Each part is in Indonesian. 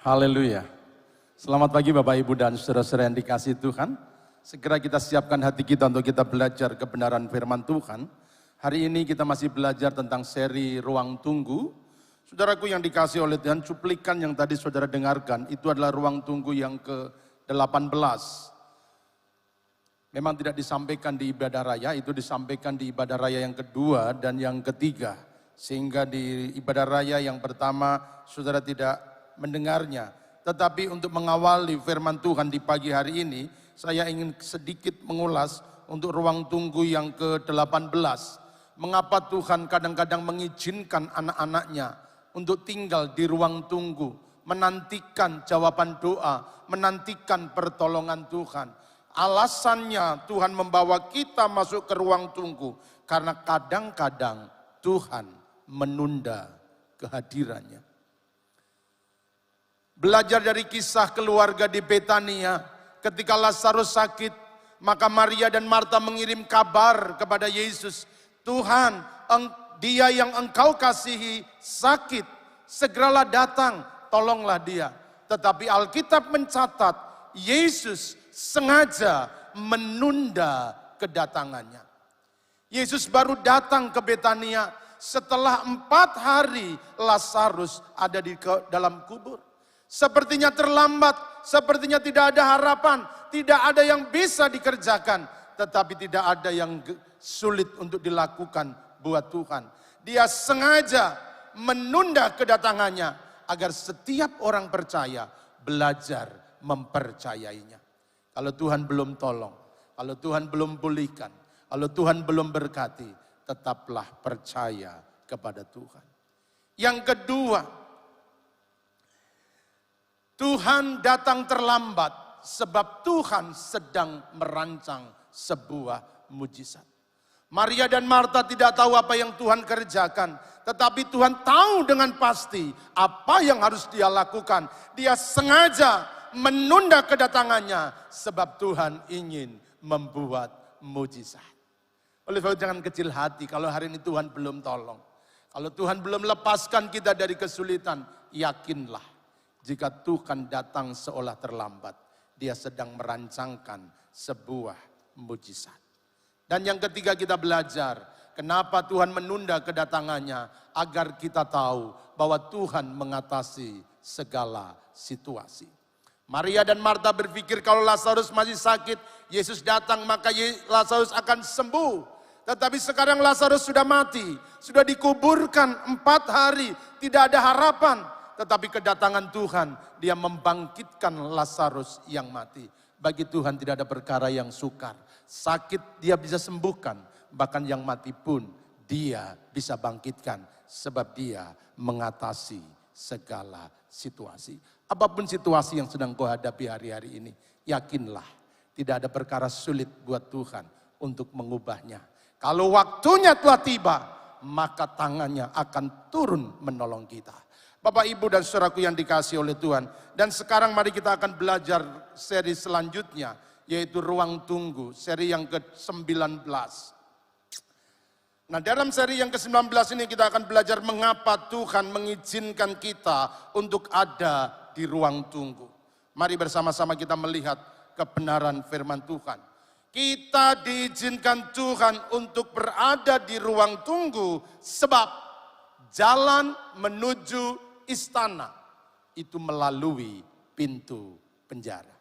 Haleluya. Selamat pagi Bapak Ibu dan saudara-saudara yang dikasihi Tuhan. Segera kita siapkan hati kita untuk kita belajar kebenaran firman Tuhan. Hari ini kita masih belajar tentang seri Ruang Tunggu. Saudaraku yang dikasihi oleh Tuhan, cuplikan yang tadi saudara dengarkan itu adalah ruang tunggu yang ke-18. Memang tidak disampaikan di ibadah raya, itu disampaikan di ibadah raya yang kedua dan yang ketiga. Sehingga di ibadah raya yang pertama saudara tidak mendengarnya. Tetapi untuk mengawali firman Tuhan di pagi hari ini, saya ingin sedikit mengulas untuk ruang tunggu yang ke-18. Mengapa Tuhan kadang-kadang mengizinkan anak-anaknya untuk tinggal di ruang tunggu, menantikan jawaban doa, menantikan pertolongan Tuhan. Alasannya Tuhan membawa kita masuk ke ruang tunggu, karena kadang-kadang Tuhan menunda kehadirannya. Belajar dari kisah keluarga di Betania, ketika Lazarus sakit, maka Maria dan Marta mengirim kabar kepada Yesus, Tuhan, dia yang engkau kasihi sakit, segeralah datang, tolonglah dia. Tetapi Alkitab mencatat, Yesus sengaja menunda kedatangannya. Yesus baru datang ke Betania setelah 4 hari Lazarus ada di dalam kubur. Sepertinya terlambat, sepertinya tidak ada harapan, tidak ada yang bisa dikerjakan. Tetapi tidak ada yang sulit untuk dilakukan buat Tuhan. Dia sengaja menunda kedatangannya agar setiap orang percaya belajar mempercayainya. Kalau Tuhan belum tolong, kalau Tuhan belum pulihkan, kalau Tuhan belum berkati, tetaplah percaya kepada Tuhan. Yang kedua, Tuhan datang terlambat sebab Tuhan sedang merancang sebuah mujizat. Maria dan Marta tidak tahu apa yang Tuhan kerjakan, tetapi Tuhan tahu dengan pasti apa yang harus dia lakukan. Dia sengaja menunda kedatangannya sebab Tuhan ingin membuat mujizat. Oleh sebab jangan kecil hati kalau hari ini Tuhan belum tolong. Kalau Tuhan belum lepaskan kita dari kesulitan, yakinlah. Jika Tuhan datang seolah terlambat, dia sedang merancangkan sebuah mujizat. Dan yang ketiga kita belajar, kenapa Tuhan menunda kedatangannya, agar kita tahu bahwa Tuhan mengatasi segala situasi. Maria dan Marta berpikir kalau Lazarus masih sakit, Yesus datang maka Lazarus akan sembuh. Tetapi sekarang Lazarus sudah mati, sudah dikuburkan 4 hari, tidak ada harapan. Tetapi kedatangan Tuhan, dia membangkitkan Lazarus yang mati. Bagi Tuhan tidak ada perkara yang sukar. Sakit dia bisa sembuhkan, bahkan yang mati pun dia bisa bangkitkan. Sebab dia mengatasi segala situasi. Apapun situasi yang sedang kau hadapi hari-hari ini, yakinlah tidak ada perkara sulit buat Tuhan untuk mengubahnya. Kalau waktunya telah tiba, maka tangannya akan turun menolong kita. Bapak, Ibu, dan saudaraku yang dikasihi oleh Tuhan. Dan sekarang mari kita akan belajar seri selanjutnya, yaitu Ruang Tunggu, seri yang ke-19. Nah, dalam seri yang ke-19 ini kita akan belajar mengapa Tuhan mengizinkan kita untuk ada di ruang tunggu. Mari bersama-sama kita melihat kebenaran firman Tuhan. Kita diizinkan Tuhan untuk berada di ruang tunggu sebab jalan menuju istana itu melalui pintu penjara.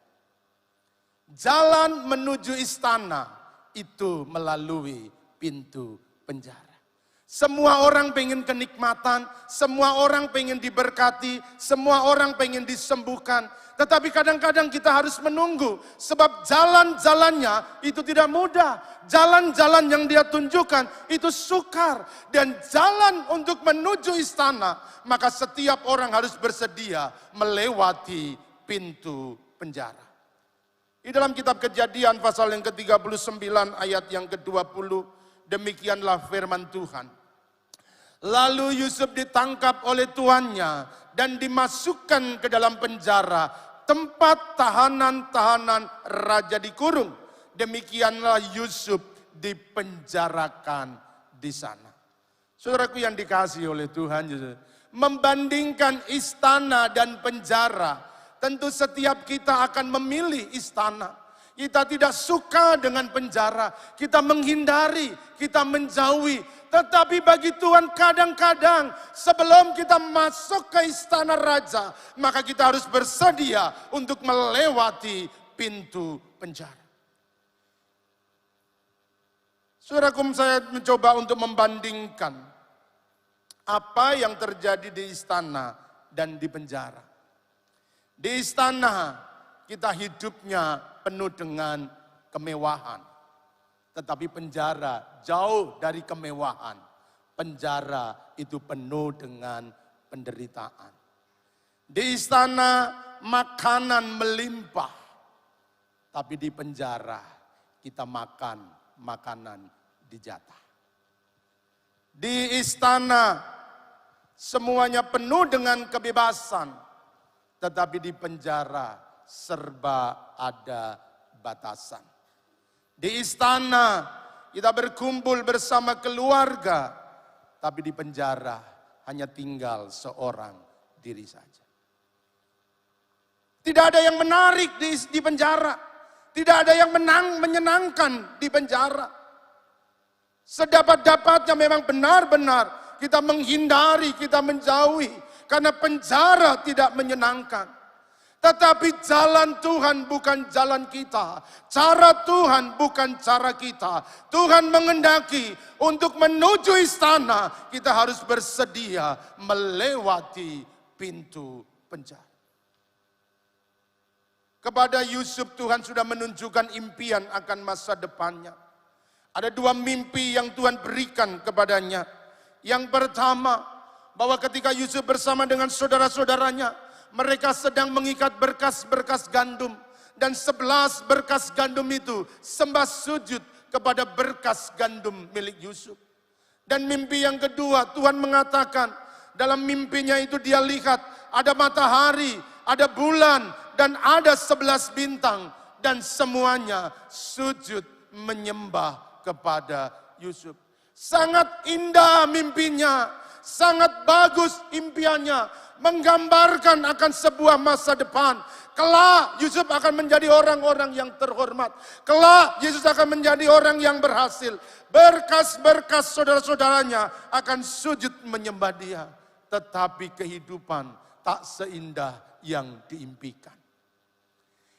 Jalan menuju istana itu melalui pintu penjara. Semua orang pengen kenikmatan, semua orang pengen diberkati, semua orang pengen disembuhkan. Tetapi kadang-kadang kita harus menunggu, sebab jalan-jalannya itu tidak mudah. Jalan-jalan yang dia tunjukkan itu sukar. Dan jalan untuk menuju istana, maka setiap orang harus bersedia melewati pintu penjara. Di dalam kitab Kejadian pasal yang ke-39 ayat yang ke-20, demikianlah firman Tuhan. Lalu Yusuf ditangkap oleh tuannya dan dimasukkan ke dalam penjara, tempat tahanan-tahanan raja dikurung. Demikianlah Yusuf dipenjarakan di sana. Saudaraku yang dikasihi oleh Tuhan Yesus, membandingkan istana dan penjara, tentu setiap kita akan memilih istana. Kita tidak suka dengan penjara, kita menghindari, kita menjauhi. Tetapi bagi Tuhan kadang-kadang sebelum kita masuk ke istana raja, maka kita harus bersedia untuk melewati pintu penjara. Saudaraku, saya mencoba untuk membandingkan apa yang terjadi di istana dan di penjara. Di istana kita hidupnya penuh dengan kemewahan. Tetapi penjara jauh dari kemewahan. Penjara itu penuh dengan penderitaan. Di istana makanan melimpah. Tapi di penjara kita makan makanan dijatah. Di istana semuanya penuh dengan kebebasan. Tetapi di penjara serba ada batasan. Di istana kita berkumpul bersama keluarga, tapi di penjara hanya tinggal seorang diri saja. Tidak ada yang menarik di penjara, tidak ada yang menyenangkan di penjara. Sedapat-dapatnya memang benar-benar kita menghindari, kita menjauhi, karena penjara tidak menyenangkan. Tetapi jalan Tuhan bukan jalan kita. Cara Tuhan bukan cara kita. Tuhan mengendaki untuk menuju istana, kita harus bersedia melewati pintu penjara. Kepada Yusuf Tuhan sudah menunjukkan impian akan masa depannya. Ada dua mimpi yang Tuhan berikan kepadanya. Yang pertama, bahwa ketika Yusuf bersama dengan saudara-saudaranya, mereka sedang mengikat berkas-berkas gandum. Dan 11 berkas gandum itu sembah sujud kepada berkas gandum milik Yusuf. Dan mimpi yang kedua, Tuhan mengatakan dalam mimpinya itu dia lihat ada matahari, ada bulan, dan ada 11 bintang. Dan semuanya sujud menyembah kepada Yusuf. Sangat indah mimpinya, sangat bagus impiannya. Menggambarkan akan sebuah masa depan. Kelak Yusuf akan menjadi orang-orang yang terhormat. Kelak Yesus akan menjadi orang yang berhasil. Berkas-berkas saudara-saudaranya akan sujud menyembah dia. Tetapi kehidupan tak seindah yang diimpikan.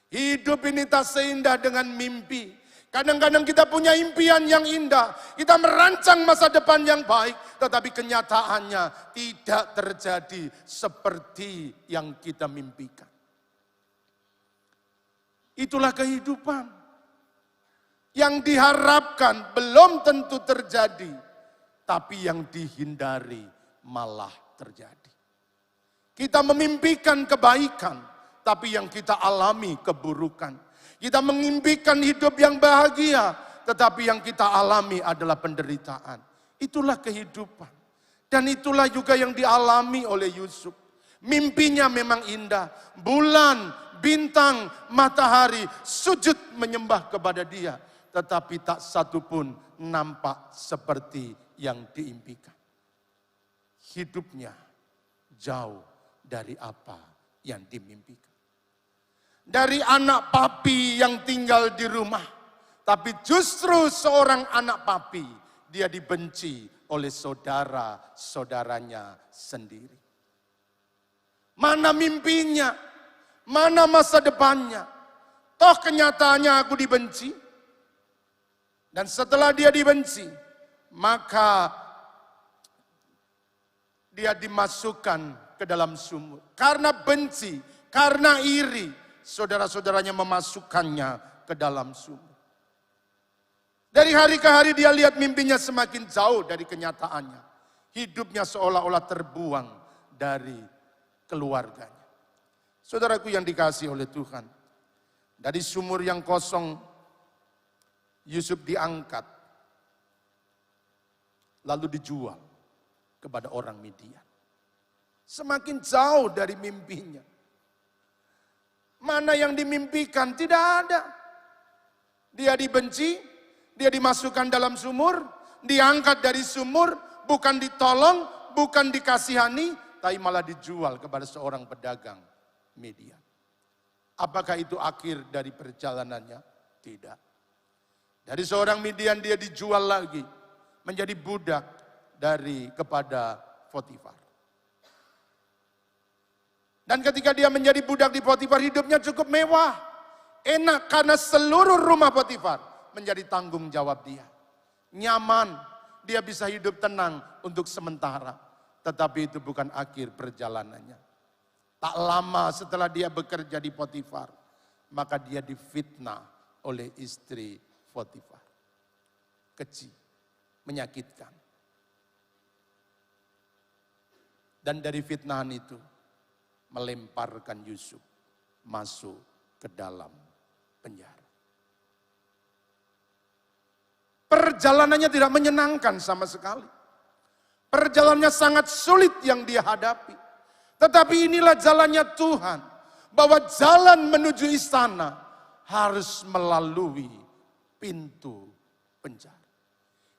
Hidup ini tak seindah dengan mimpi. Kadang-kadang kita punya impian yang indah. Kita merancang masa depan yang baik. Tetapi kenyataannya tidak terjadi seperti yang kita mimpikan. Itulah kehidupan. Yang diharapkan belum tentu terjadi. Tapi yang dihindari malah terjadi. Kita memimpikan kebaikan. Tapi yang kita alami keburukan. Kita mengimpikan hidup yang bahagia, tetapi yang kita alami adalah penderitaan. Itulah kehidupan. Dan itulah juga yang dialami oleh Yusuf. Mimpinya memang indah. Bulan, bintang, matahari sujud menyembah kepada dia. Tetapi tak satu pun nampak seperti yang diimpikan. Hidupnya jauh dari apa yang dimimpikan. Dari anak papi yang tinggal di rumah. Tapi justru seorang anak papi, dia dibenci oleh saudara-saudaranya sendiri. Mana mimpinya? Mana masa depannya? Toh kenyataannya aku dibenci. Dan setelah dia dibenci, maka dia dimasukkan ke dalam sumur. Karena benci, karena iri. Saudara-saudaranya memasukkannya ke dalam sumur. Dari hari ke hari dia lihat mimpinya semakin jauh dari kenyataannya. Hidupnya seolah-olah terbuang dari keluarganya. Saudaraku yang dikasihi oleh Tuhan. Dari sumur yang kosong, Yusuf diangkat. Lalu dijual kepada orang Midian. Semakin jauh dari mimpinya. Mana yang dimimpikan? Tidak ada. Dia dibenci, dia dimasukkan dalam sumur, diangkat dari sumur, bukan ditolong, bukan dikasihani, tapi malah dijual kepada seorang pedagang Midian. Apakah itu akhir dari perjalanannya? Tidak. Dari seorang Midian dia dijual lagi menjadi budak kepada Potifar. Dan ketika dia menjadi budak di Potifar, hidupnya cukup mewah. Enak karena seluruh rumah Potifar menjadi tanggung jawab dia. Nyaman, dia bisa hidup tenang untuk sementara. Tetapi itu bukan akhir perjalanannya. Tak lama setelah dia bekerja di Potifar, maka dia difitnah oleh istri Potifar. Keji, menyakitkan. Dan dari fitnahan itu, melemparkan Yusuf masuk ke dalam penjara. Perjalanannya tidak menyenangkan sama sekali. Perjalanannya sangat sulit yang dia hadapi. Tetapi inilah jalannya Tuhan. Bahwa jalan menuju istana harus melalui pintu penjara.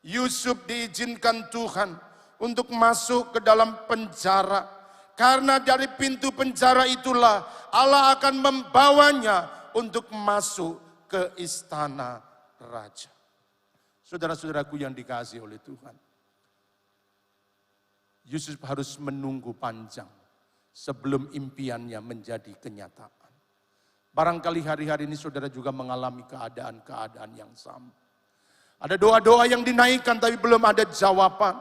Yusuf diizinkan Tuhan untuk masuk ke dalam penjara. Karena dari pintu penjara itulah Allah akan membawanya untuk masuk ke istana raja. Saudara-saudaraku yang dikasihi oleh Tuhan. Yusuf harus menunggu panjang sebelum impiannya menjadi kenyataan. Barangkali hari-hari ini saudara juga mengalami keadaan-keadaan yang sama. Ada doa-doa yang dinaikkan tapi belum ada jawaban.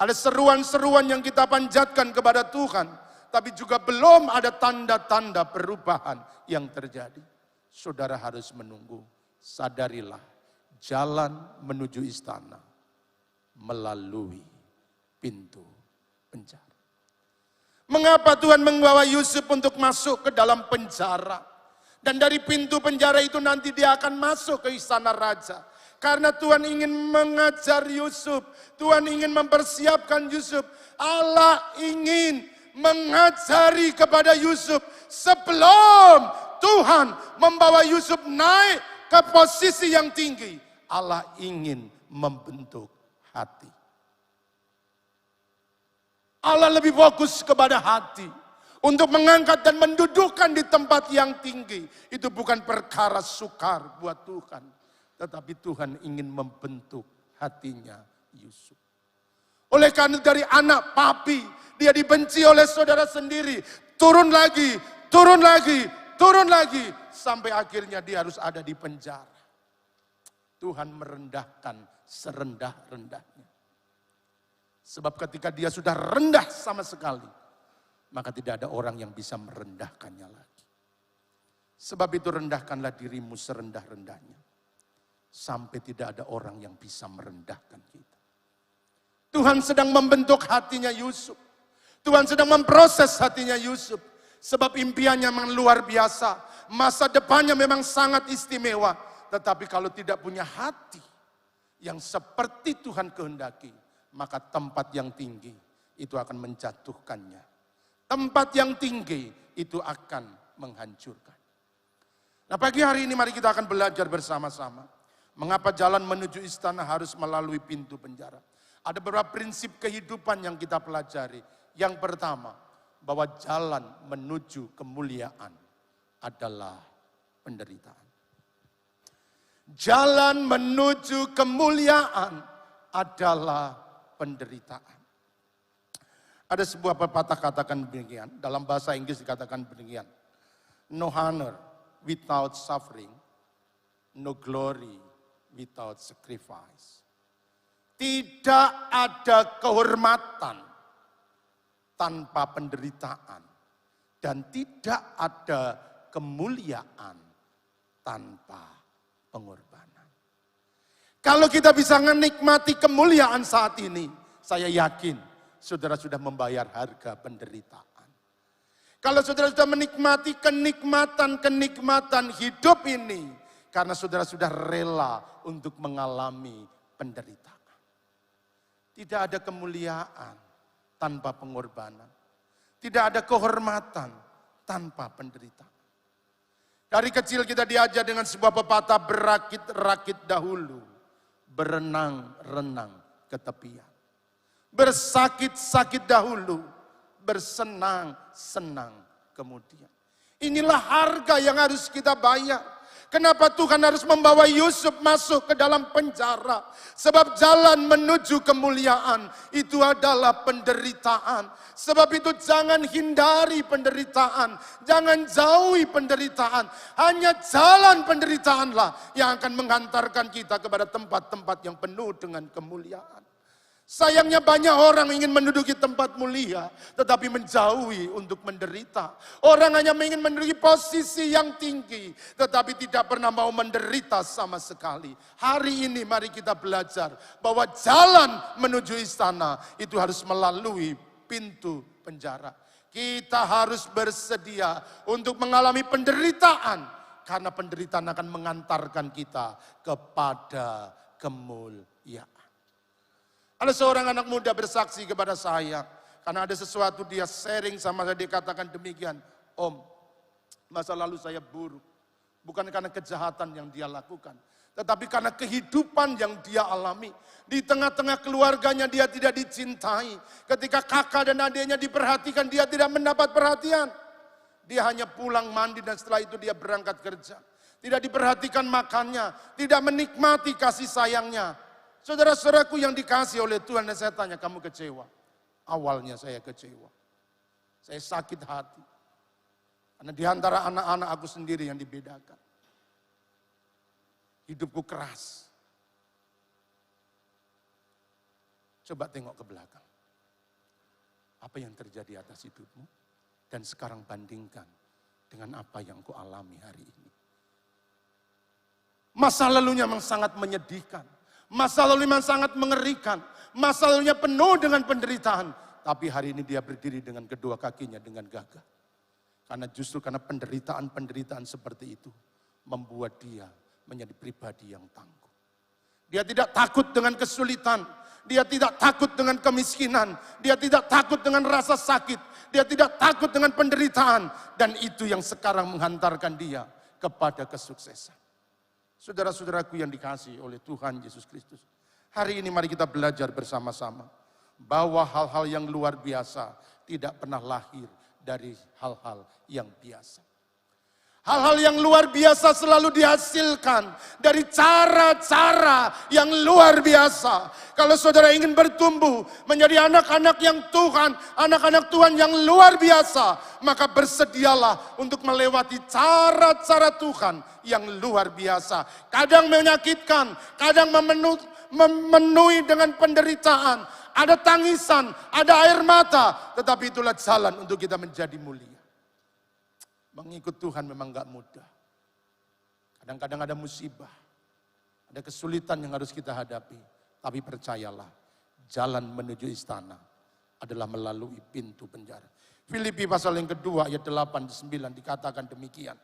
Ada seruan-seruan yang kita panjatkan kepada Tuhan, tapi juga belum ada tanda-tanda perubahan yang terjadi. Saudara harus menunggu. Sadarilah, jalan menuju istana melalui pintu penjara. Mengapa Tuhan membawa Yusuf untuk masuk ke dalam penjara? Dan dari pintu penjara itu nanti dia akan masuk ke istana raja. Karena Tuhan ingin mengajar Yusuf. Tuhan ingin mempersiapkan Yusuf. Allah ingin mengajari kepada Yusuf. Sebelum Tuhan membawa Yusuf naik ke posisi yang tinggi. Allah ingin membentuk hati. Allah lebih fokus kepada hati. Untuk mengangkat dan mendudukkan di tempat yang tinggi. Itu bukan perkara sukar buat Tuhan. Tetapi Tuhan ingin membentuk hatinya Yusuf. Oleh karena dari anak papi, dia dibenci oleh saudara sendiri. Turun lagi, turun lagi, turun lagi. Sampai akhirnya dia harus ada di penjara. Tuhan merendahkan serendah-rendahnya. Sebab ketika dia sudah rendah sama sekali, maka tidak ada orang yang bisa merendahkannya lagi. Sebab itu rendahkanlah dirimu serendah-rendahnya. Sampai tidak ada orang yang bisa merendahkan kita. Tuhan sedang membentuk hatinya Yusuf. Tuhan sedang memproses hatinya Yusuf. Sebab impiannya memang luar biasa. Masa depannya memang sangat istimewa. Tetapi kalau tidak punya hati yang seperti Tuhan kehendaki, maka tempat yang tinggi itu akan menjatuhkannya. Tempat yang tinggi itu akan menghancurkan. Nah, pagi hari ini mari kita akan belajar bersama-sama. Mengapa jalan menuju istana harus melalui pintu penjara? Ada beberapa prinsip kehidupan yang kita pelajari. Yang pertama, bahwa jalan menuju kemuliaan adalah penderitaan. Jalan menuju kemuliaan adalah penderitaan. Ada sebuah pepatah katakan demikian, dalam bahasa Inggris dikatakan demikian. No honor without suffering, no glory without sacrifice. Tidak ada kehormatan tanpa penderitaan. Dan tidak ada kemuliaan tanpa pengorbanan. Kalau kita bisa menikmati kemuliaan saat ini, saya yakin saudara sudah membayar harga penderitaan. Kalau saudara sudah menikmati kenikmatan-kenikmatan hidup ini, karena saudara sudah rela untuk mengalami penderitaan. Tidak ada kemuliaan tanpa pengorbanan. Tidak ada kehormatan tanpa penderitaan. Dari kecil kita diajar dengan sebuah pepatah, berakit-rakit dahulu, berenang-renang ke tepian. bersakit-sakit dahulu, bersenang-senang kemudian. Inilah harga yang harus kita bayar. Kenapa Tuhan harus membawa Yusuf masuk ke dalam penjara? Sebab jalan menuju kemuliaan itu adalah penderitaan. Sebab itu jangan hindari penderitaan. Jangan jauhi penderitaan. Hanya jalan penderitaanlah yang akan menghantarkan kita kepada tempat-tempat yang penuh dengan kemuliaan. Sayangnya banyak orang ingin menduduki tempat mulia, tetapi menjauhi untuk menderita. Orang hanya ingin menduduki posisi yang tinggi, tetapi tidak pernah mau menderita sama sekali. Hari ini mari kita belajar bahwa jalan menuju istana itu harus melalui pintu penjara. Kita harus bersedia untuk mengalami penderitaan, karena penderitaan akan mengantarkan kita kepada kemuliaan. Ada seorang anak muda bersaksi kepada saya, karena ada sesuatu dia sharing sama saya, dia katakan demikian, Om, masa lalu saya buruk, bukan karena kejahatan yang dia lakukan, tetapi karena kehidupan yang dia alami. Di tengah-tengah keluarganya dia tidak dicintai, ketika kakak dan adiknya diperhatikan, dia tidak mendapat perhatian. Dia hanya pulang mandi dan setelah itu dia berangkat kerja. Tidak diperhatikan makannya, tidak menikmati kasih sayangnya. Saudara-saudaraku yang dikasih oleh Tuhan, dan saya tanya, kamu kecewa? Awalnya saya kecewa. Saya sakit hati. Karena di antara anak-anak aku sendiri yang dibedakan. Hidupku keras. Coba tengok ke belakang. Apa yang terjadi atas hidupmu? Dan sekarang bandingkan dengan apa yang kau alami hari ini. Masa lalunya memang sangat menyedihkan. Masa lalu memang sangat mengerikan. Masa lalunya penuh dengan penderitaan. Tapi hari ini dia berdiri dengan kedua kakinya dengan gagah. Karena justru karena penderitaan-penderitaan seperti itu membuat dia menjadi pribadi yang tangguh. Dia tidak takut dengan kesulitan. Dia tidak takut dengan kemiskinan. Dia tidak takut dengan rasa sakit. Dia tidak takut dengan penderitaan. Dan itu yang sekarang menghantarkan dia kepada kesuksesan. Saudara-saudaraku yang dikasihi oleh Tuhan Yesus Kristus. Hari ini mari kita belajar bersama-sama. Bahwa hal-hal yang luar biasa tidak pernah lahir dari hal-hal yang biasa. Hal-hal yang luar biasa selalu dihasilkan dari cara-cara yang luar biasa. Kalau saudara ingin bertumbuh menjadi anak-anak yang Tuhan, anak-anak Tuhan yang luar biasa, maka bersedialah untuk melewati cara-cara Tuhan yang luar biasa. Kadang menyakitkan, kadang memenuhi dengan penderitaan, ada tangisan, ada air mata, tetapi itulah jalan untuk kita menjadi mulia. Mengikut Tuhan memang gak mudah. Kadang-kadang ada musibah, ada kesulitan yang harus kita hadapi. Tapi percayalah, jalan menuju istana adalah melalui pintu penjara. Filipi pasal yang kedua ayat 8-9 dikatakan demikian.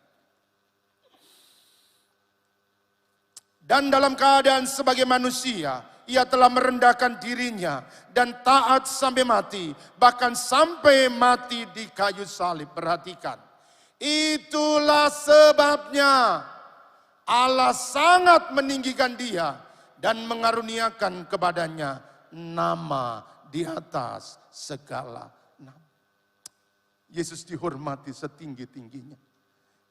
Dan dalam keadaan sebagai manusia, ia telah merendahkan dirinya dan taat sampai mati. Bahkan sampai mati di kayu salib. Perhatikan. Itulah sebabnya Allah sangat meninggikan dia dan mengaruniakan kepadanya nama di atas segala nama. Yesus dihormati setinggi-tingginya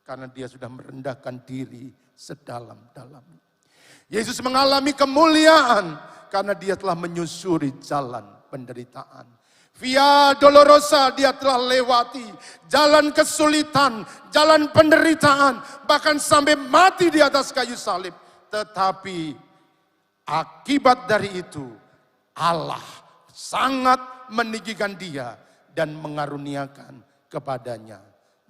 karena dia sudah merendahkan diri sedalam-dalamnya. Yesus mengalami kemuliaan karena dia telah menyusuri jalan penderitaan. Via Dolorosa dia telah lewati jalan kesulitan, jalan penderitaan, bahkan sampai mati di atas kayu salib. Tetapi akibat dari itu Allah sangat meninggikan dia dan mengaruniakan kepadanya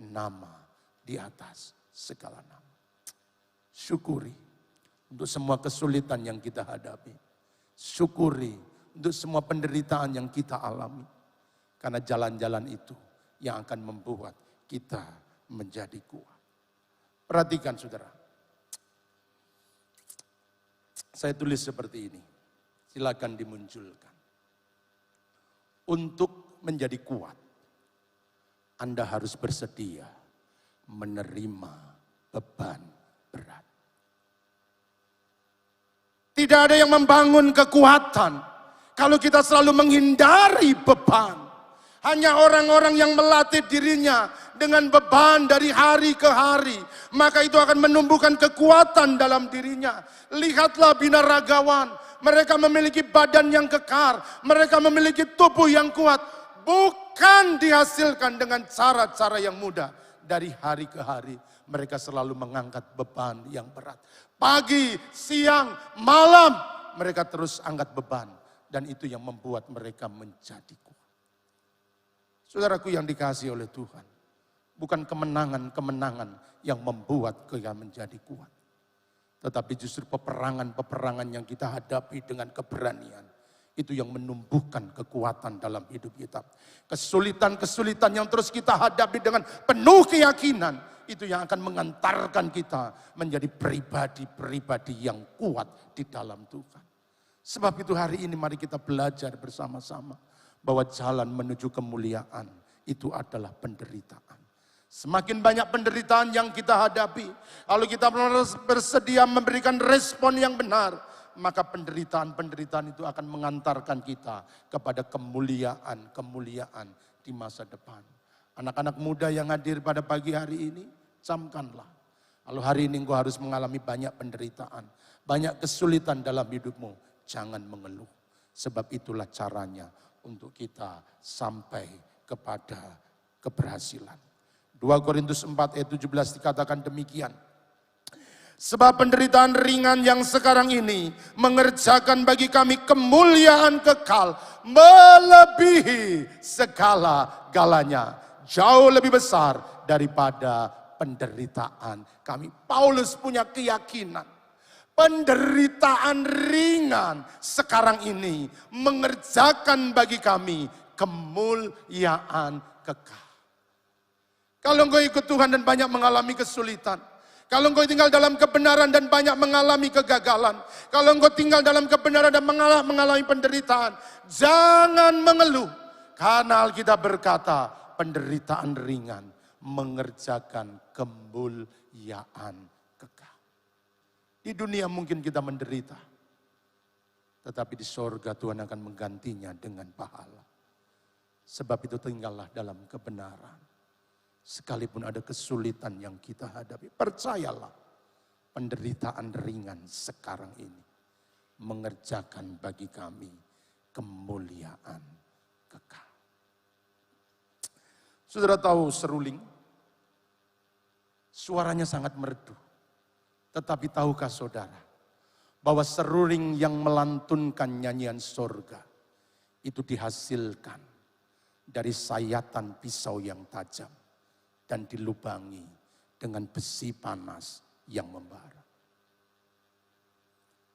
nama di atas segala nama. Syukuri untuk semua kesulitan yang kita hadapi. Syukuri untuk semua penderitaan yang kita alami. Karena jalan-jalan itu yang akan membuat kita menjadi kuat. Perhatikan saudara. Saya tulis seperti ini. Silakan dimunculkan. Untuk menjadi kuat, Anda harus bersedia menerima beban berat. Tidak ada yang membangun kekuatan Kalau kita selalu menghindari beban, hanya orang-orang yang melatih dirinya dengan beban dari hari ke hari, maka itu akan menumbuhkan kekuatan dalam dirinya. Lihatlah binaragawan, mereka memiliki badan yang kekar, mereka memiliki tubuh yang kuat, bukan dihasilkan dengan cara-cara yang mudah. Dari hari ke hari, mereka selalu mengangkat beban yang berat. Pagi, siang, malam, mereka terus angkat beban. Dan itu yang membuat mereka menjadi kuat. Saudaraku yang dikasihi oleh Tuhan, bukan kemenangan-kemenangan yang membuat kita menjadi kuat. Tetapi justru peperangan-peperangan yang kita hadapi dengan keberanian, itu yang menumbuhkan kekuatan dalam hidup kita. Kesulitan-kesulitan yang terus kita hadapi dengan penuh keyakinan, itu yang akan mengantarkan kita menjadi pribadi-pribadi yang kuat di dalam Tuhan. Sebab itu hari ini mari kita belajar bersama-sama bahwa jalan menuju kemuliaan itu adalah penderitaan. Semakin banyak penderitaan yang kita hadapi, kalau kita bersedia memberikan respon yang benar, maka penderitaan-penderitaan itu akan mengantarkan kita kepada kemuliaan-kemuliaan di masa depan. Anak-anak muda yang hadir pada pagi hari ini, camkanlah. Kalau hari ini engkau harus mengalami banyak penderitaan, banyak kesulitan dalam hidupmu, jangan mengeluh. Sebab itulah caranya untuk kita sampai kepada keberhasilan. 2 Korintus 4 ayat 17 dikatakan demikian. Sebab penderitaan ringan yang sekarang ini mengerjakan bagi kami kemuliaan kekal melebihi segala-galanya. Jauh lebih besar daripada penderitaan kami. Paulus punya keyakinan. Penderitaan ringan sekarang ini mengerjakan bagi kami kemuliaan kekal. Kalau engkau ikut Tuhan dan banyak mengalami kesulitan, kalau engkau tinggal dalam kebenaran dan banyak mengalami kegagalan, kalau engkau tinggal dalam kebenaran dan mengalami penderitaan, jangan mengeluh. Karena Alkitab berkata, penderitaan ringan mengerjakan kemuliaan kekal. Di dunia mungkin kita menderita, tetapi di sorga Tuhan akan menggantinya dengan pahala. Sebab itu tinggallah dalam kebenaran. Sekalipun ada kesulitan yang kita hadapi, percayalah penderitaan ringan sekarang ini mengerjakan bagi kami kemuliaan kekal. Saudara tahu seruling, suaranya sangat merdu. Tetapi tahukah saudara, bahwa seruling yang melantunkan nyanyian sorga, itu dihasilkan dari sayatan pisau yang tajam, dan dilubangi dengan besi panas yang membara.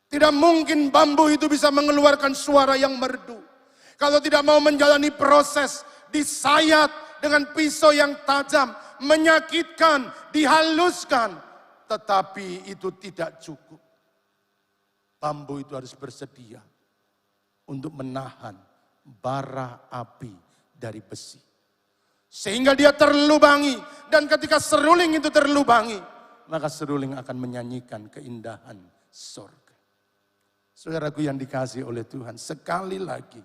Tidak mungkin bambu itu bisa mengeluarkan suara yang merdu, kalau tidak mau menjalani proses disayat dengan pisau yang tajam, menyakitkan, dihaluskan. Tetapi itu tidak cukup. Bambu itu harus bersedia untuk menahan bara api dari besi. Sehingga dia terlubangi. Dan ketika seruling itu terlubangi, maka seruling akan menyanyikan keindahan sorga. Saudaraku yang dikasihi oleh Tuhan, sekali lagi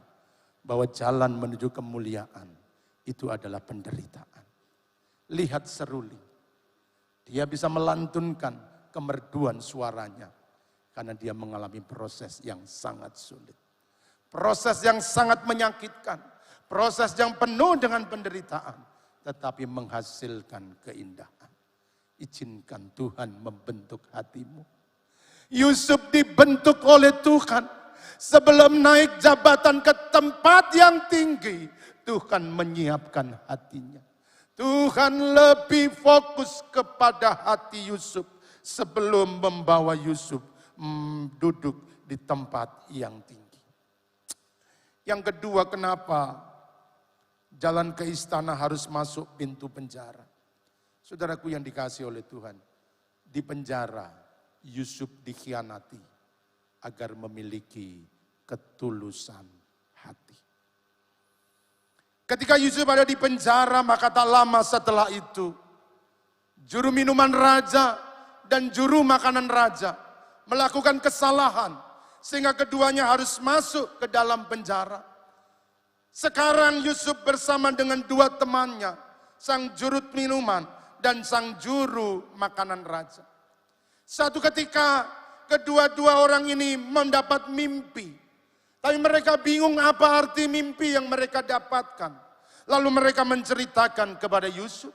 bahwa jalan menuju kemuliaan itu adalah penderitaan. Lihat seruling. Dia bisa melantunkan kemerduan suaranya karena dia mengalami proses yang sangat sulit. Proses yang sangat menyakitkan, proses yang penuh dengan penderitaan, tetapi menghasilkan keindahan. Izinkan Tuhan membentuk hatimu. Yusuf dibentuk oleh Tuhan. Sebelum naik jabatan ke tempat yang tinggi, Tuhan menyiapkan hatinya. Tuhan lebih fokus kepada hati Yusuf sebelum membawa Yusuf duduk di tempat yang tinggi. Yang kedua, kenapa jalan ke istana harus masuk pintu penjara? Saudaraku yang dikasihi oleh Tuhan, di penjara Yusuf dikhianati agar memiliki ketulusan hati. Ketika Yusuf ada di penjara, maka tak lama setelah itu, juru minuman raja dan juru makanan raja melakukan kesalahan sehingga keduanya harus masuk ke dalam penjara. Sekarang Yusuf bersama dengan dua temannya, sang juru minuman dan sang juru makanan raja. Satu ketika kedua-dua orang ini mendapat mimpi, tapi mereka bingung apa arti mimpi yang mereka dapatkan. Lalu mereka menceritakan kepada Yusuf.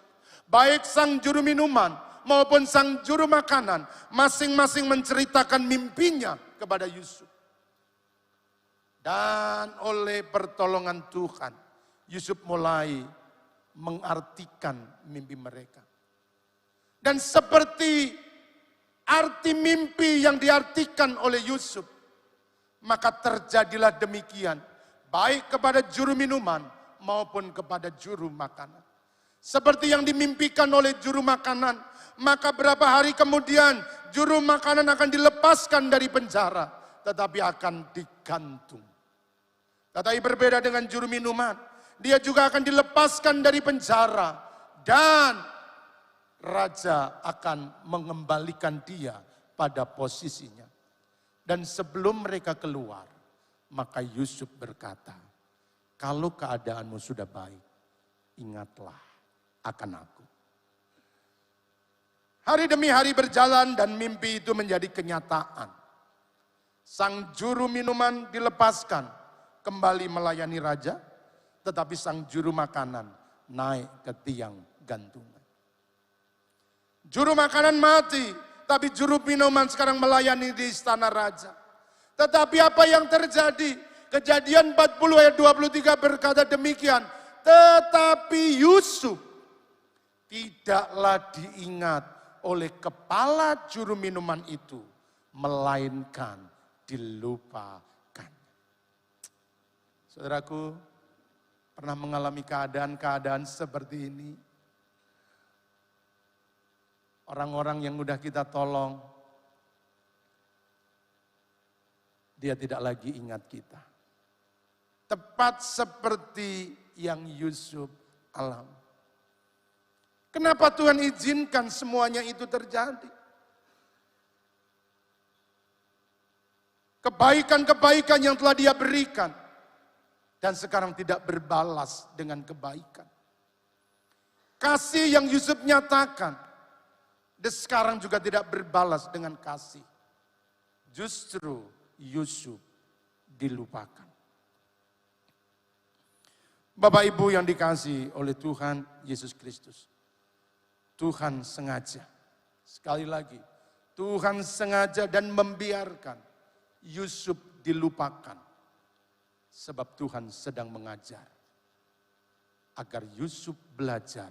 Baik sang juru minuman maupun sang juru makanan masing-masing menceritakan mimpinya kepada Yusuf. Dan oleh pertolongan Tuhan, Yusuf mulai mengartikan mimpi mereka. Dan seperti arti mimpi yang diartikan oleh Yusuf, maka terjadilah demikian, baik kepada juru minuman maupun kepada juru makanan. Seperti yang dimimpikan oleh juru makanan, maka berapa hari kemudian juru makanan akan dilepaskan dari penjara, tetapi akan digantung. Tetapi berbeda dengan juru minuman, dia juga akan dilepaskan dari penjara dan raja akan mengembalikan dia pada posisinya. Dan sebelum mereka keluar, maka Yusuf berkata, kalau keadaanmu sudah baik, ingatlah akan aku. Hari demi hari berjalan dan mimpi itu menjadi kenyataan. Sang juru minuman dilepaskan, kembali melayani raja, tetapi sang juru makanan naik ke tiang gantungan. Juru makanan mati, tapi juru minuman sekarang melayani di istana raja. Tetapi apa yang terjadi? Kejadian 40 ayat 23 berkata demikian. Tetapi Yusuf tidaklah diingat oleh kepala juru minuman itu, melainkan dilupakan. Saudaraku, pernah mengalami keadaan-keadaan seperti ini? Orang-orang yang mudah kita tolong, dia tidak lagi ingat kita. Tepat seperti yang Yusuf alami. Kenapa Tuhan izinkan semuanya itu terjadi? Kebaikan-kebaikan yang telah Dia berikan, dan sekarang tidak berbalas dengan kebaikan. Kasih yang Yusuf nyatakan, dan sekarang juga tidak berbalas dengan kasih. Justru Yusuf dilupakan. Bapak Ibu yang dikasihi oleh Tuhan Yesus Kristus. Tuhan sengaja, sekali lagi, Tuhan sengaja dan membiarkan Yusuf dilupakan. Sebab Tuhan sedang mengajar agar Yusuf belajar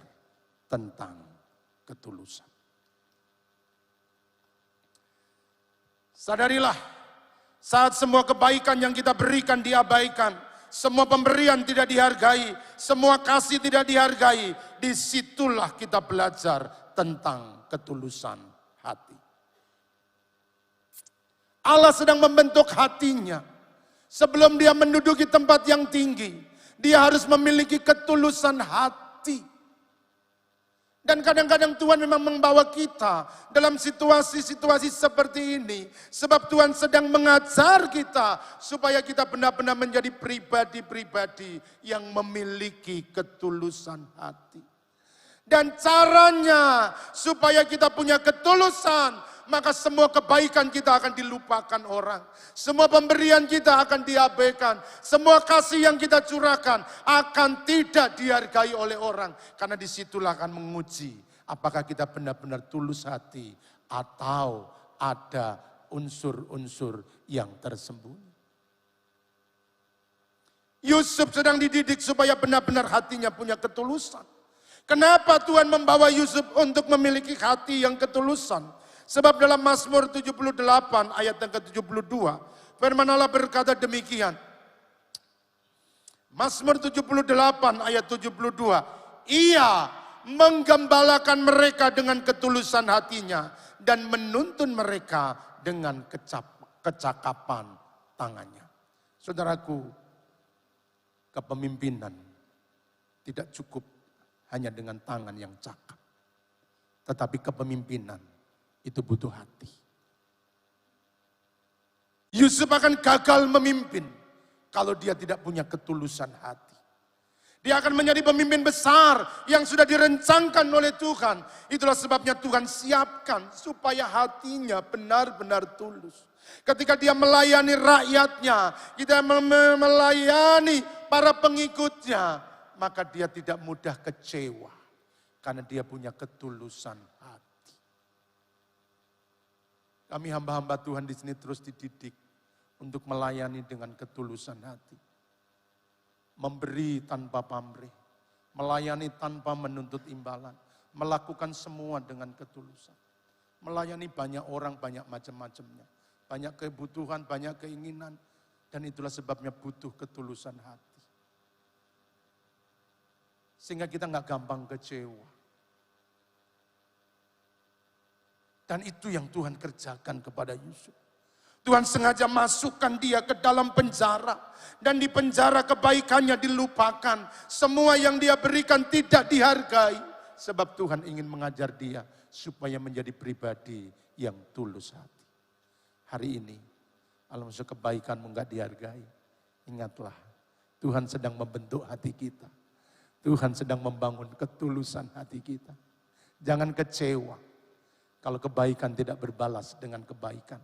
tentang ketulusan. Sadarilah, saat semua kebaikan yang kita berikan diabaikan, semua pemberian tidak dihargai, semua kasih tidak dihargai, disitulah kita belajar tentang ketulusan hati. Allah sedang membentuk hatinya. Sebelum dia menduduki tempat yang tinggi, dia harus memiliki ketulusan hati. Dan kadang-kadang Tuhan memang membawa kita dalam situasi-situasi seperti ini. Sebab Tuhan sedang mengajar kita supaya kita benar-benar menjadi pribadi-pribadi yang memiliki ketulusan hati. Dan caranya supaya kita punya ketulusan, maka semua kebaikan kita akan dilupakan orang. Semua pemberian kita akan diabaikan. Semua kasih yang kita curahkan akan tidak dihargai oleh orang. Karena disitulah akan menguji apakah kita benar-benar tulus hati atau ada unsur-unsur yang tersembunyi. Yusuf sedang dididik supaya benar-benar hatinya punya ketulusan. Kenapa Tuhan membawa Yusuf untuk memiliki hati yang ketulusan? Sebab dalam Mazmur 78 ayat yang ke-72, firman Allah berkata demikian. Mazmur 78 ayat 72, Ia menggembalakan mereka dengan ketulusan hatinya dan menuntun mereka dengan kecakapan tangannya. Saudaraku, kepemimpinan tidak cukup hanya dengan tangan yang cakap. Tetapi kepemimpinan itu butuh hati. Yusuf akan gagal memimpin kalau dia tidak punya ketulusan hati. Dia akan menjadi pemimpin besar yang sudah direncangkan oleh Tuhan. Itulah sebabnya Tuhan siapkan supaya hatinya benar-benar tulus. Ketika dia melayani rakyatnya, kita melayani para pengikutnya, maka dia tidak mudah kecewa. Karena dia punya ketulusan hati. Kami hamba-hamba Tuhan di sini terus dididik untuk melayani dengan ketulusan hati. Memberi tanpa pamrih, melayani tanpa menuntut imbalan, melakukan semua dengan ketulusan. Melayani banyak orang, banyak macam-macamnya. Banyak kebutuhan, banyak keinginan. Dan itulah sebabnya butuh ketulusan hati. Sehingga kita nggak gampang kecewa. Dan itu yang Tuhan kerjakan kepada Yusuf. Tuhan sengaja masukkan dia ke dalam penjara. Dan di penjara kebaikannya dilupakan. Semua yang dia berikan tidak dihargai. Sebab Tuhan ingin mengajar dia supaya menjadi pribadi yang tulus hati. Hari ini, kalau misalnya kebaikanmu nggak dihargai, ingatlah Tuhan sedang membentuk hati kita. Tuhan sedang membangun ketulusan hati kita. Jangan kecewa kalau kebaikan tidak berbalas dengan kebaikan.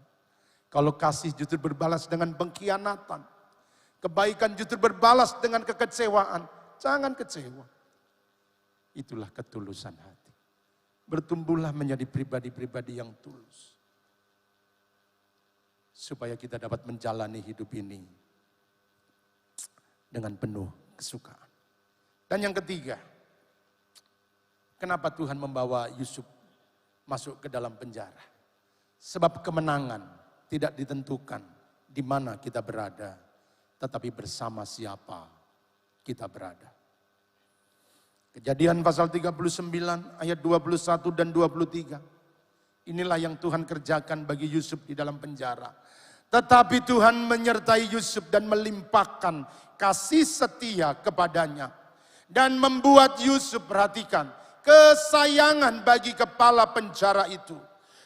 Kalau kasih justru berbalas dengan pengkhianatan. Kebaikan justru berbalas dengan kekecewaan. Jangan kecewa. Itulah ketulusan hati. Bertumbuhlah menjadi pribadi-pribadi yang tulus. Supaya kita dapat menjalani hidup ini dengan penuh kesukaan. Dan yang ketiga, kenapa Tuhan membawa Yusuf masuk ke dalam penjara? Sebab kemenangan tidak ditentukan di mana kita berada, tetapi bersama siapa kita berada. Kejadian pasal 39 ayat 21 dan 23. Inilah yang Tuhan kerjakan bagi Yusuf di dalam penjara. Tetapi Tuhan menyertai Yusuf dan melimpahkan kasih setia kepadanya. Dan membuat Yusuf, perhatikan, kesayangan bagi kepala penjara itu.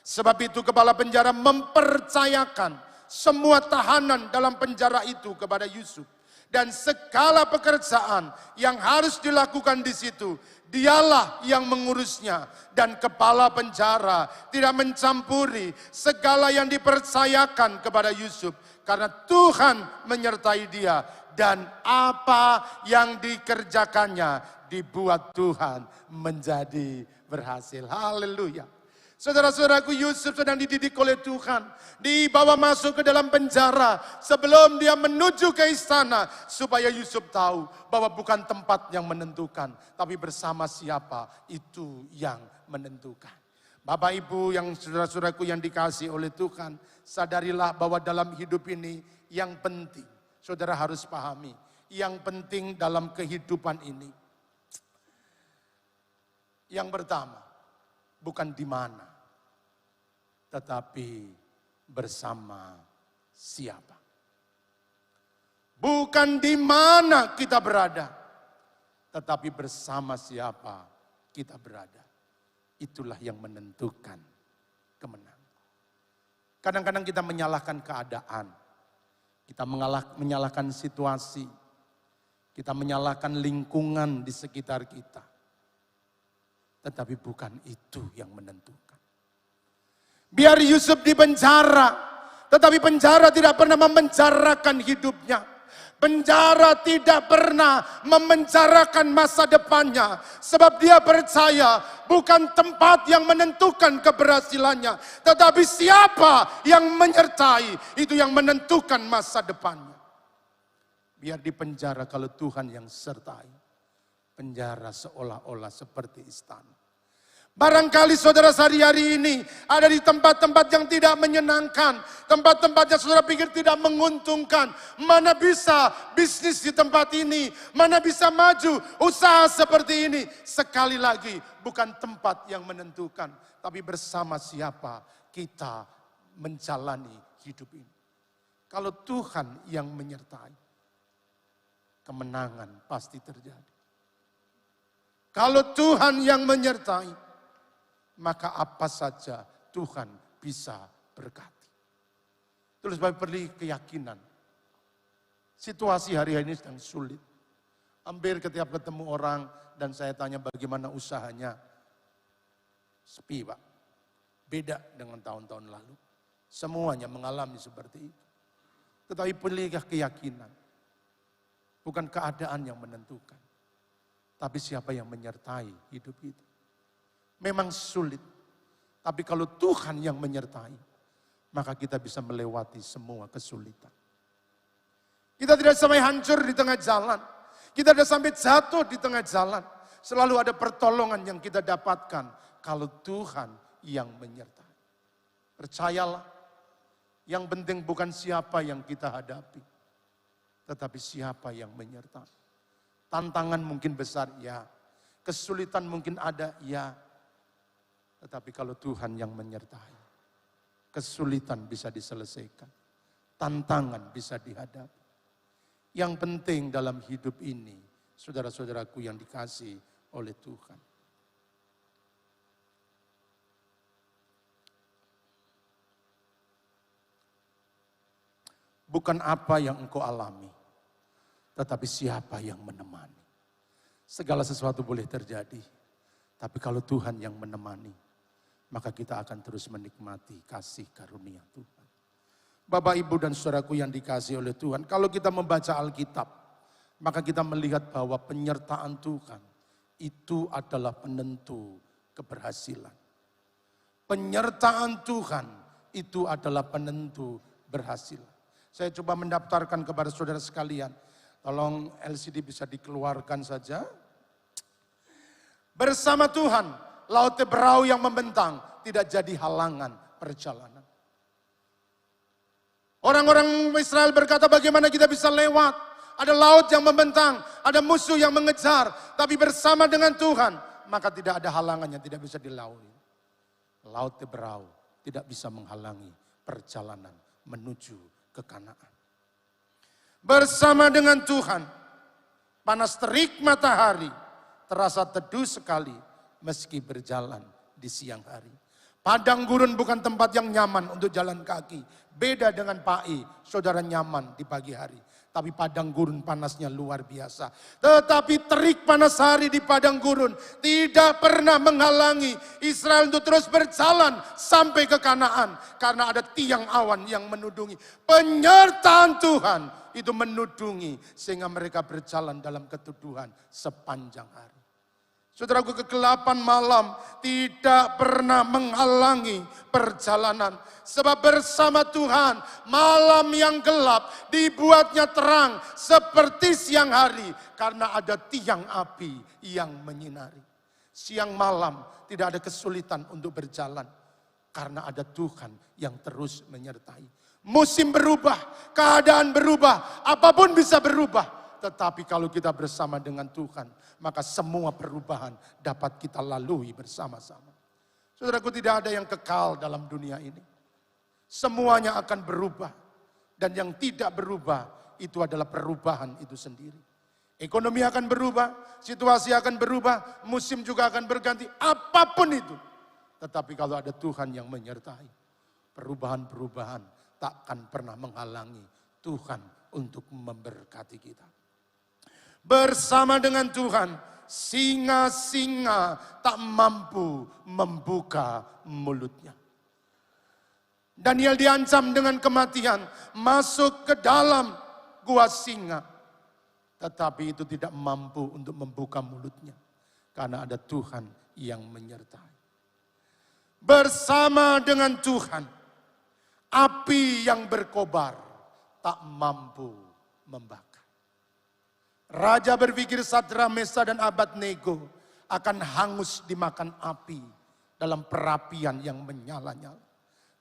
Sebab itu kepala penjara mempercayakan semua tahanan dalam penjara itu kepada Yusuf. Dan segala pekerjaan yang harus dilakukan di situ, dialah yang mengurusnya. Dan kepala penjara tidak mencampuri segala yang dipercayakan kepada Yusuf. Karena Tuhan menyertai dia. Dan apa yang dikerjakannya dibuat Tuhan menjadi berhasil. Haleluya. Saudara-saudaraku, Yusuf sedang dididik oleh Tuhan. Dibawa masuk ke dalam penjara sebelum dia menuju ke istana. Supaya Yusuf tahu bahwa bukan tempat yang menentukan. Tapi bersama siapa itu yang menentukan. Bapak Ibu yang saudara-saudaraku yang dikasihi oleh Tuhan. Sadarilah bahwa dalam hidup ini yang penting. Saudara harus pahami. Yang penting dalam kehidupan ini. Yang pertama, bukan di mana, tetapi bersama siapa. Bukan di mana kita berada, tetapi bersama siapa kita berada. Itulah yang menentukan kemenangan. Kadang-kadang kita menyalahkan keadaan, kita menyalahkan situasi, kita menyalahkan lingkungan di sekitar kita. Tetapi bukan itu yang menentukan. Biar Yusuf di penjara, tetapi penjara tidak pernah memenjarakan hidupnya. Penjara tidak pernah memenjarakan masa depannya. Sebab dia percaya bukan tempat yang menentukan keberhasilannya. Tetapi siapa yang menyertai, itu yang menentukan masa depannya. Biar di penjara kalau Tuhan yang sertai. Penjara seolah-olah seperti istana. Barangkali saudara sehari-hari ini ada di tempat-tempat yang tidak menyenangkan. Tempat-tempat yang saudara pikir tidak menguntungkan. Mana bisa bisnis di tempat ini. Mana bisa maju usaha seperti ini. Sekali lagi bukan tempat yang menentukan. Tapi bersama siapa kita menjalani hidup ini. Kalau Tuhan yang menyertai, kemenangan pasti terjadi. Kalau Tuhan yang menyertai, maka apa saja Tuhan bisa berkati. Terus beri keyakinan. Situasi hari ini sedang sulit. Hampir ketika ketemu orang dan saya tanya bagaimana usahanya. Sepi Pak. Beda dengan tahun-tahun lalu. Semuanya mengalami seperti itu. Tetapi pilihlah keyakinan. Bukan keadaan yang menentukan. Tapi siapa yang menyertai hidup itu. Memang sulit. Tapi kalau Tuhan yang menyertai, maka kita bisa melewati semua kesulitan. Kita tidak sampai hancur di tengah jalan. Kita tidak sampai jatuh di tengah jalan. Selalu ada pertolongan yang kita dapatkan kalau Tuhan yang menyertai. Percayalah, yang penting bukan siapa yang kita hadapi, tetapi siapa yang menyertai. Tantangan mungkin besar, ya. Kesulitan mungkin ada, ya. Tetapi kalau Tuhan yang menyertai, kesulitan bisa diselesaikan. Tantangan bisa dihadapi. Yang penting dalam hidup ini, saudara-saudaraku yang dikasihi oleh Tuhan. Bukan apa yang engkau alami, tetapi siapa yang menemani. Segala sesuatu boleh terjadi, tapi kalau Tuhan yang menemani, maka kita akan terus menikmati kasih karunia Tuhan. Bapak, Ibu, dan saudaraku yang dikasihi oleh Tuhan, kalau kita membaca Alkitab, maka kita melihat bahwa penyertaan Tuhan itu adalah penentu keberhasilan. Penyertaan Tuhan itu adalah penentu berhasil. Saya coba mendaftarkan kepada saudara sekalian, tolong LCD bisa dikeluarkan saja. Bersama Tuhan, laut Teberau yang membentang tidak jadi halangan perjalanan. Orang-orang Israel berkata, bagaimana kita bisa lewat? Ada laut yang membentang, ada musuh yang mengejar. Tapi bersama dengan Tuhan, maka tidak ada halangan yang tidak bisa dilalui. Laut Teberau tidak bisa menghalangi perjalanan menuju ke Kanaan. Bersama dengan Tuhan, panas terik matahari terasa teduh sekali meski berjalan di siang hari. Padang gurun bukan tempat yang nyaman untuk jalan kaki. Beda dengan Pai, saudara nyaman di pagi hari. Tapi padang gurun panasnya luar biasa. Tetapi terik panas hari di padang gurun tidak pernah menghalangi Israel untuk terus berjalan sampai ke Kanaan. Karena ada tiang awan yang menudungi. Penyertaan Tuhan itu menudungi sehingga mereka berjalan dalam keteduhan sepanjang hari. Saudaraku, kegelapan malam tidak pernah menghalangi perjalanan. Sebab bersama Tuhan, malam yang gelap dibuatnya terang seperti siang hari. Karena ada tiang api yang menyinari. Siang malam tidak ada kesulitan untuk berjalan. Karena ada Tuhan yang terus menyertai. Musim berubah, keadaan berubah, apapun bisa berubah. Tetapi kalau kita bersama dengan Tuhan, maka semua perubahan dapat kita lalui bersama-sama. Saudaraku, tidak ada yang kekal dalam dunia ini. Semuanya akan berubah. Dan yang tidak berubah, itu adalah perubahan itu sendiri. Ekonomi akan berubah, situasi akan berubah, musim juga akan berganti, apapun itu. Tetapi kalau ada Tuhan yang menyertai, perubahan-perubahan takkan pernah menghalangi Tuhan untuk memberkati kita. Bersama dengan Tuhan, singa-singa tak mampu membuka mulutnya. Daniel diancam dengan kematian, masuk ke dalam gua singa. Tetapi itu tidak mampu untuk membuka mulutnya. Karena ada Tuhan yang menyertai. Bersama dengan Tuhan, api yang berkobar tak mampu membakar. Raja berpikir Sadra, Mesa, dan Abednego akan hangus dimakan api dalam perapian yang menyala-nyala.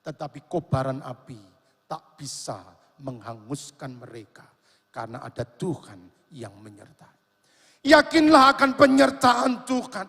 Tetapi kobaran api tak bisa menghanguskan mereka karena ada Tuhan yang menyertai. Yakinlah akan penyertaan Tuhan.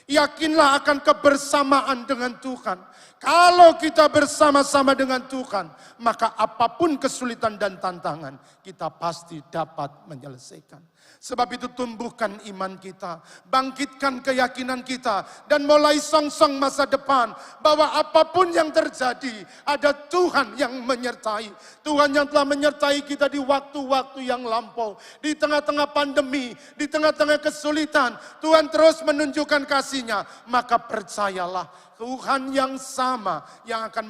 Yakinlah akan kebersamaan dengan Tuhan. Kalau kita bersama-sama dengan Tuhan, maka apapun kesulitan dan tantangan, kita pasti dapat menyelesaikan. Sebab itu tumbuhkan iman kita, bangkitkan keyakinan kita, dan mulai songsong masa depan bahwa apapun yang terjadi, ada Tuhan yang menyertai. Tuhan yang telah menyertai kita di waktu-waktu yang lampau, di tengah-tengah pandemi, di tengah-tengah kesulitan. Tuhan terus menunjukkan kasih-Nya, maka percayalah Tuhan yang sama yang akan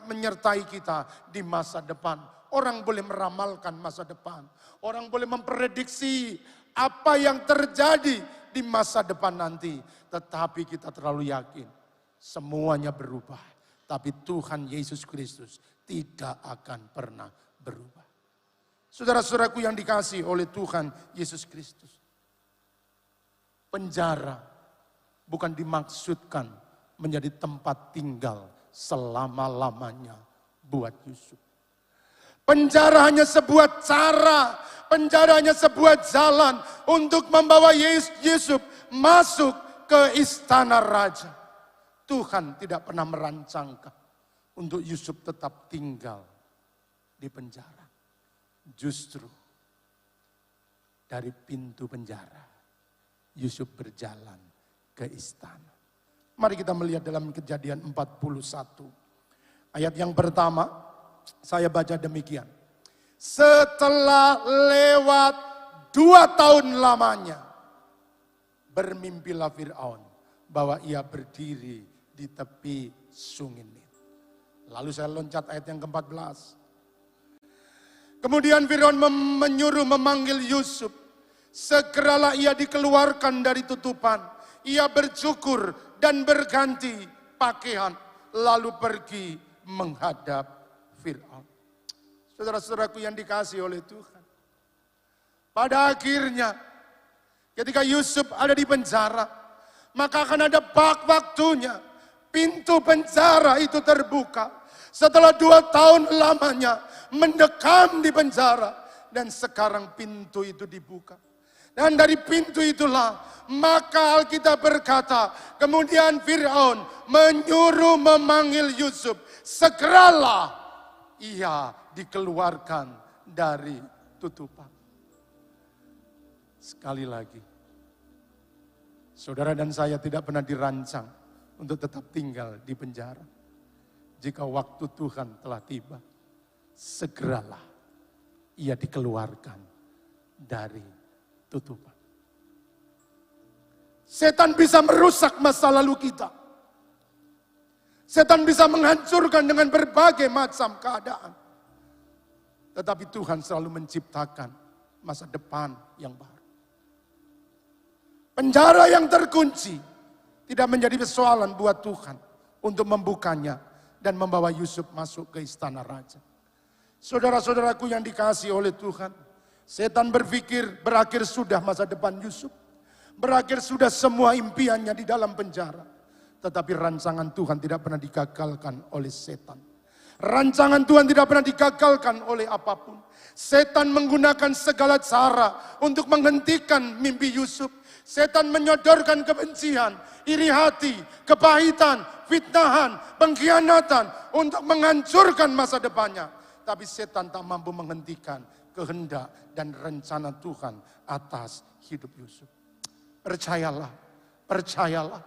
menyertai kita di masa depan. Orang boleh meramalkan masa depan. Orang boleh memprediksi apa yang terjadi di masa depan nanti. Tetapi kita terlalu yakin semuanya berubah. Tapi Tuhan Yesus Kristus tidak akan pernah berubah. Saudara-saudaraku yang dikasihi oleh Tuhan Yesus Kristus. Penjara bukan dimaksudkan menjadi tempat tinggal selama-lamanya buat Yusuf. Penjara hanya sebuah cara, penjara hanya sebuah jalan untuk membawa Yusuf masuk ke istana raja. Tuhan tidak pernah merancangkan untuk Yusuf tetap tinggal di penjara. Justru dari pintu penjara, Yusuf berjalan ke istana. Mari kita melihat dalam Kejadian 41. Ayat yang pertama, saya baca demikian. Setelah lewat 2 tahun lamanya, bermimpilah Fir'aun bahwa ia berdiri di tepi sungai Nil. Lalu saya loncat ayat yang ke-14. Kemudian Fir'aun menyuruh memanggil Yusuf. Segeralah ia dikeluarkan dari tutupan. Ia bercukur dan berganti pakaian, lalu pergi menghadap Fir'aun. Saudara-saudaraku yang dikasihi oleh Tuhan. Pada akhirnya, ketika Yusuf ada di penjara, maka akan ada waktunya pintu penjara itu terbuka. Setelah 2 tahun lamanya mendekam di penjara, dan sekarang pintu itu dibuka. Dan dari pintu itulah maka Alkitab berkata, kemudian Fir'aun menyuruh memanggil Yusuf. Segeralah ia dikeluarkan dari tutupan. Sekali lagi, saudara dan saya tidak pernah dirancang untuk tetap tinggal di penjara. Jika waktu Tuhan telah tiba, segeralah ia dikeluarkan dari tutupan. Setan bisa merusak masa lalu kita. Setan bisa menghancurkan dengan berbagai macam keadaan. Tetapi Tuhan selalu menciptakan masa depan yang baru. Penjara yang terkunci tidak menjadi persoalan buat Tuhan untuk membukanya dan membawa Yusuf masuk ke istana raja. Saudara-saudaraku yang dikasihi oleh Tuhan, setan berpikir berakhir sudah masa depan Yusuf. Berakhir sudah semua impiannya di dalam penjara. Tetapi rancangan Tuhan tidak pernah digagalkan oleh setan. Rancangan Tuhan tidak pernah digagalkan oleh apapun. Setan menggunakan segala cara untuk menghentikan mimpi Yusuf. Setan menyodorkan kebencian, iri hati, kepahitan, fitnahan, pengkhianatan untuk menghancurkan masa depannya. Tapi setan tak mampu menghentikan kehendak dan rencana Tuhan atas hidup Yusuf. Percayalah, percayalah.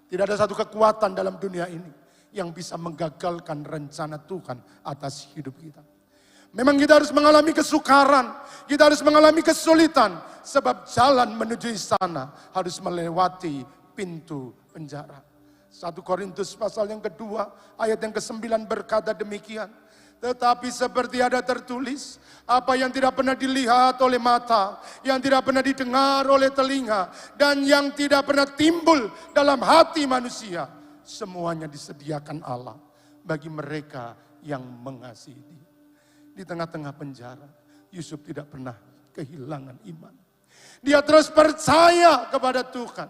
Tidak ada satu kekuatan dalam dunia ini yang bisa menggagalkan rencana Tuhan atas hidup kita. Memang kita harus mengalami kesukaran, kita harus mengalami kesulitan. Sebab jalan menuju istana harus melewati pintu penjara. 1 Korintus pasal yang kedua, ayat yang ke-9 berkata demikian. Tetapi seperti ada tertulis, apa yang tidak pernah dilihat oleh mata, yang tidak pernah didengar oleh telinga, dan yang tidak pernah timbul dalam hati manusia, semuanya disediakan Allah bagi mereka yang mengasihi Dia. Di tengah-tengah penjara, Yusuf tidak pernah kehilangan iman. Dia terus percaya kepada Tuhan.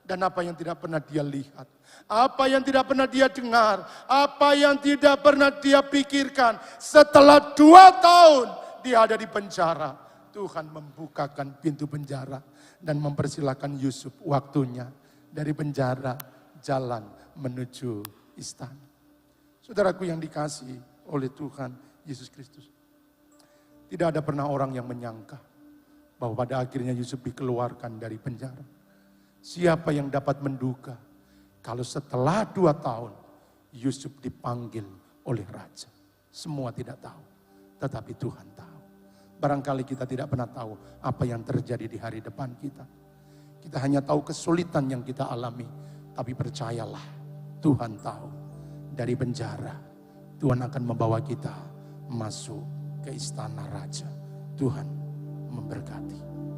Dan apa yang tidak pernah dia lihat, apa yang tidak pernah dia dengar, apa yang tidak pernah dia pikirkan. Setelah 2 tahun dia ada di penjara, Tuhan membukakan pintu penjara dan mempersilahkan Yusuf waktunya dari penjara jalan menuju istana. Saudaraku yang dikasihi oleh Tuhan Yesus Kristus, tidak ada pernah orang yang menyangka bahwa pada akhirnya Yusuf dikeluarkan dari penjara. Siapa yang dapat menduga kalau setelah 2 tahun Yusuf dipanggil oleh raja? Semua tidak tahu, tetapi Tuhan tahu. Barangkali kita tidak pernah tahu apa yang terjadi di hari depan kita. Kita hanya tahu kesulitan yang kita alami, tapi percayalah, Tuhan tahu. Dari penjara, Tuhan akan membawa kita masuk ke istana raja. Tuhan memberkati.